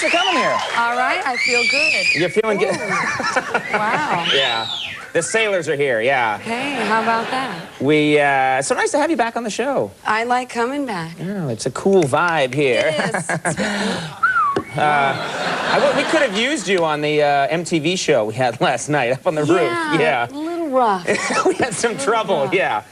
for coming here. All right, I feel good. You're feeling good? Wow. Yeah. The sailors are here, yeah. Hey, how about that? It's so nice to have you back on the show. I like coming back. Oh, it's a cool vibe here. It is. We could have used you on the MTV show we had last night up on the roof. Yeah. A little rough. We had some trouble, yeah.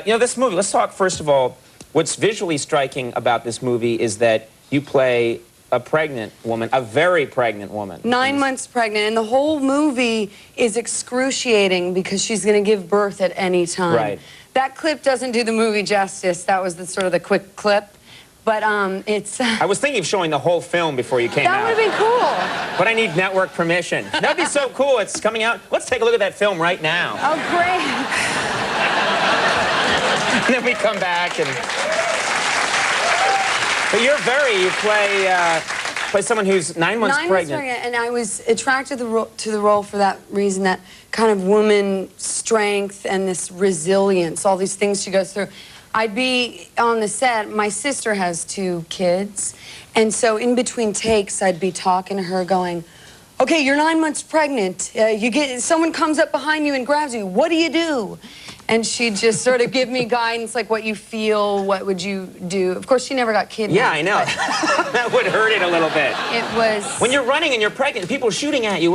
You know, this movie, let's talk first of all, what's visually striking about this movie is that you play a pregnant woman, a very pregnant woman. 9 months pregnant, and the whole movie is excruciating because she's going to give birth at any time. Right. That clip doesn't do the movie justice. That was the sort of the quick clip. But it's... I was thinking of showing the whole film before you came out. That would have been cool. But I need network permission. That'd be so cool. It's coming out. Let's take a look at that film right now. Oh, great. And then we come back and... But you play someone who's 9 months pregnant. And I was attracted to the role for that reason, that kind of woman strength and this resilience, all these things she goes through. I'd be on the set. My sister has 2 kids, and so in between takes, I'd be talking to her going, okay, you're 9 months pregnant. Someone comes up behind you and grabs you. What do you do? And she'd just sort of give me guidance, like what you feel, what would you do. Of course, she never got kidnapped. Yeah, I know. That would hurt it a little bit. It was... When you're running and you're pregnant, people are shooting at you.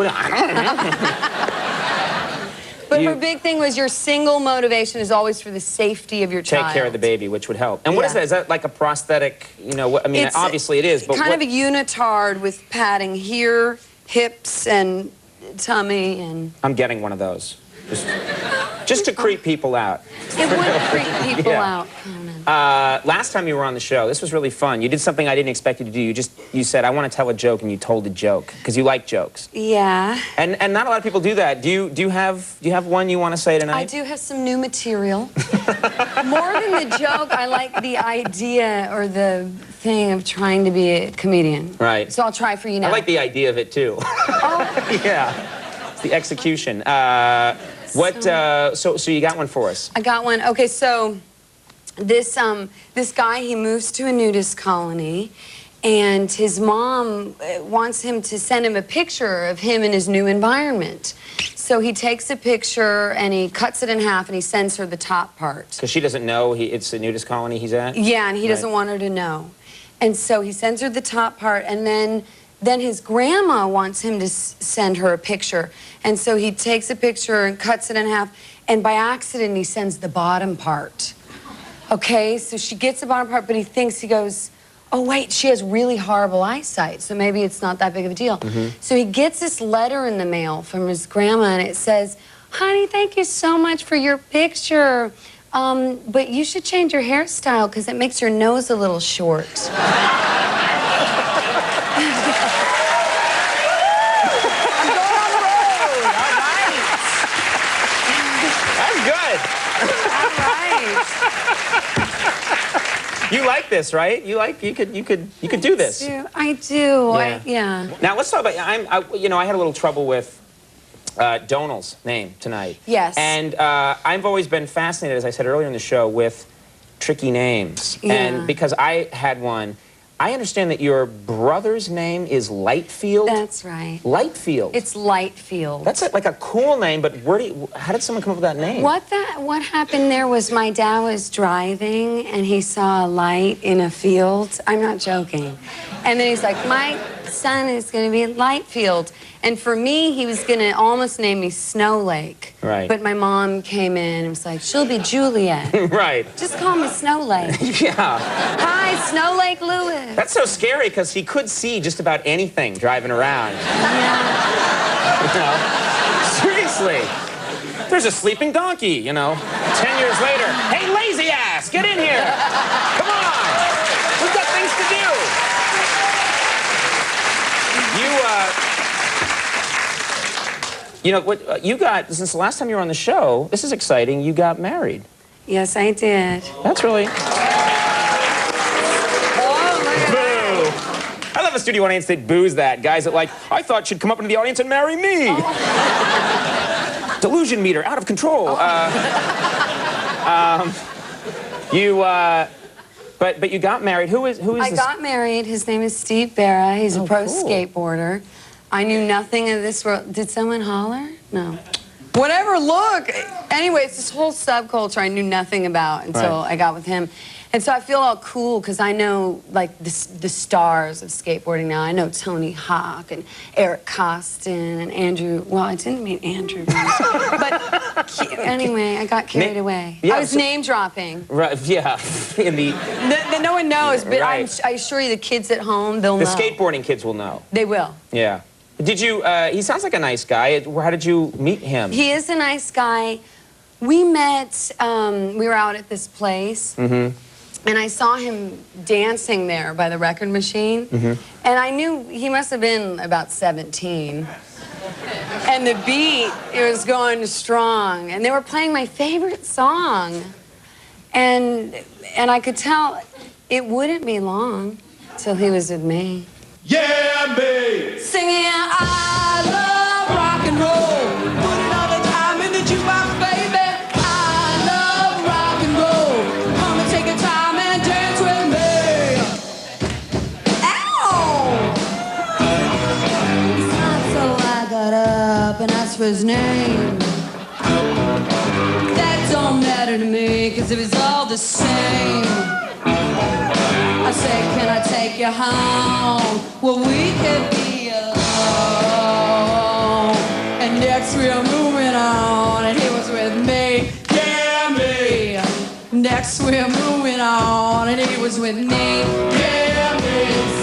But her big thing was your single motivation is always for the safety of your child. Take care of the baby, which would help. And what is that? Is that like a prosthetic, you know, I mean, obviously it is, but kind of a unitard with padding here, hips, and tummy, and... I'm getting one of those. Just to creep people out. It would creep people out, Conan. Last time you were on the show, this was really fun. You did something I didn't expect you to do. You said, I want to tell a joke, and you told a joke, because you like jokes. Yeah. And not a lot of people do that. Do you have one you want to say tonight? I do have some new material. More than the joke, I like the idea or the thing of trying to be a comedian. Right. So I'll try for you now. I like the idea of it, too. Oh. Yeah. It's the execution. So you got one for us? I got one. Okay, so this guy, he moves to a nudist colony, and his mom wants him to send him a picture of him in his new environment. So he takes a picture and he cuts it in half and he sends her the top part. Because she doesn't know it's a nudist colony he's at? Yeah, and he doesn't want her to know. And so he sends her the top part, and then his grandma wants him to send her a picture. And so he takes a picture and cuts it in half, and by accident he sends the bottom part. Okay, so she gets the bottom part, but he goes, oh wait, she has really horrible eyesight, so maybe it's not that big of a deal. So he gets this letter in the mail from his grandma, and it says, honey, thank you so much for your picture, but you should change your hairstyle because it makes your nose a little short. You like this, right? You could do this. I do. Yeah. Now let's talk about. I had a little trouble with Donald's name tonight. Yes. And I've always been fascinated, as I said earlier in the show, with tricky names. Yeah. And because I had one. I understand that your brother's name is Lightfield. That's right. Lightfield. It's Lightfield. That's like a cool name, but how did someone come up with that name? What happened there was my dad was driving and he saw a light in a field. I'm not joking. And then he's like, my son is going to be Lightfield. And for me, he was going to almost name me Snow Lake. Right. But my mom came in and was like, she'll be Juliette. Right. Just call me Snow Lake. Yeah. Hi, Snow Lake Lewis. That's so scary because he could see just about anything driving around. Yeah. You know? Seriously. There's a sleeping donkey, you know. 10 years later, hey, lazy ass, get in here. Come on. We've got things to do. You know, what you got, since the last time you were on the show, this is exciting, you got married. Yes, I did. That's really... Oh, look at that. I love a studio audience that boos that. Guys that like, I thought she'd come up into the audience and marry me. Oh. Delusion meter, out of control. But you got married. Who is I this? got married. His name is Steve Barra. He's a pro cool. skateboarder. I knew nothing of this world. Did someone holler? No. Whatever, look. Anyway, it's this whole subculture I knew nothing about until I got with him. And so I feel all cool because I know, like, the stars of skateboarding now. I know Tony Hawk and Eric Costin and Andrew. Well, I didn't meet Andrew. But anyway, I got carried away. Yeah, I was name dropping. Right, yeah. In the No one knows, but Right. I assure you the kids at home, they'll know. the skateboarding kids will know. They will. Yeah. Did you, he sounds like a nice guy. How did you meet him? He is a nice guy. We met, we were out at this place. And I saw him dancing there by the record machine. And I knew he must have been about 17. And the beat, it was going strong. And they were playing my favorite song. And I could tell it wouldn't be long till he was with me. Yeah, babe! Singing, I love rock and roll. Put it all the time in the jukebox, baby. I love rock and roll. Come and take your time and dance with me. Ow! So I got up and asked for his name. That don't matter to me, cause it was all the same. I said, can I take you home? Well, we could be alone. And next we are moving on, and he was with me, yeah, me. Next we are moving on, and he was with me, yeah, me.